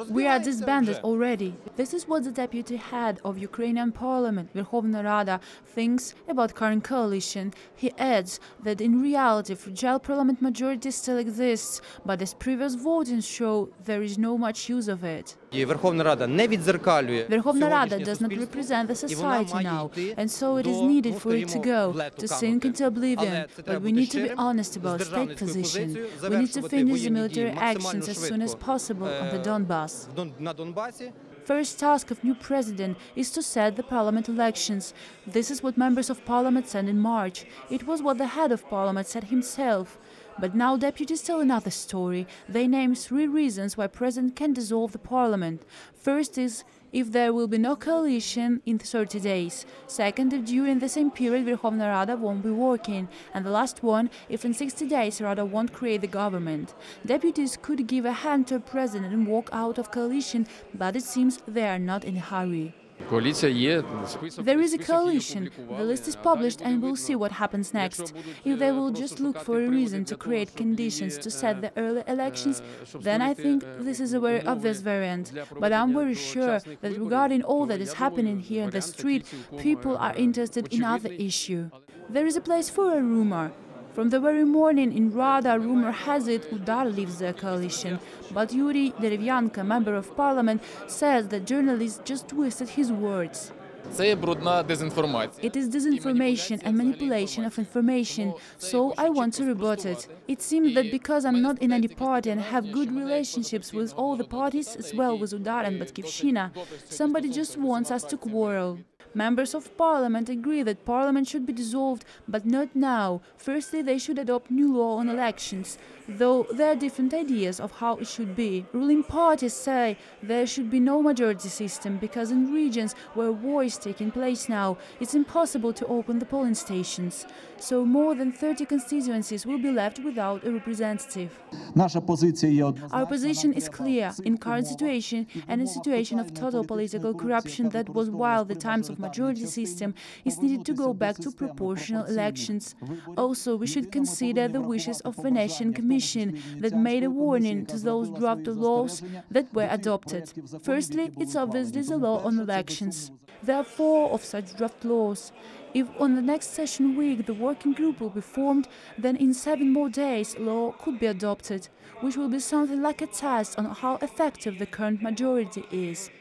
We are disbanded already. This is what the deputy head of Ukrainian Parliament Verkhovna Rada thinks about current coalition. He adds that in reality fragile parliament majority still exists, but as previous votings show, there is no much use of it. Verkhovna Rada does not represent the society now, and so it is needed for it to go, to sink into oblivion. But we need to be honest about state position. We need to finish the military actions as soon as possible on the Donbass. First task of new president is to set the parliament elections. This is what members of parliament said in March. It was what the head of parliament said himself. But now deputies tell another story. They name 3 reasons why president can dissolve the parliament. First is if there will be no coalition in 30 days. Second, if during the same period Verkhovna Rada won't be working. And the last one, if in 60 days Rada won't create the government. Deputies could give a hand to a president and walk out of coalition, but it seems they are not in a hurry. There is a coalition. The list is published and we'll see what happens next. If they will just look for a reason to create conditions to set the early elections, then I think this is a very obvious variant. But I'm very sure that regarding all that is happening here in the street, people are interested in other issue. There is a place for a rumor. From the very morning in Rada, rumor has it Udar leaves the coalition. But Yuri Derevyanka, member of parliament, says that journalists just twisted his words. It is disinformation and manipulation of information, so I want to rebut it. It seems that because I'm not in any party and have good relationships with all the parties, as well with Udar and Batkivshina, somebody just wants us to quarrel. Members of parliament agree that parliament should be dissolved, but not now. Firstly, they should adopt new law on elections, though there are different ideas of how it should be. Ruling parties say there should be no majority system, because in regions where war is taking place now, it's impossible to open the polling stations. So more than 30 constituencies will be left without a representative. Our position is clear. In current situation and in situation of total political corruption that was while the times of majority system, is needed to go back to proportional elections. Also, we should consider the wishes of Venetian Commission that made a warning to those draft laws that were adopted. Firstly, it's obviously the law on elections. There are 4 of such draft laws. If on the next session week the working group will be formed, then in 7 more days law could be adopted, which will be something like a test on how effective the current majority is.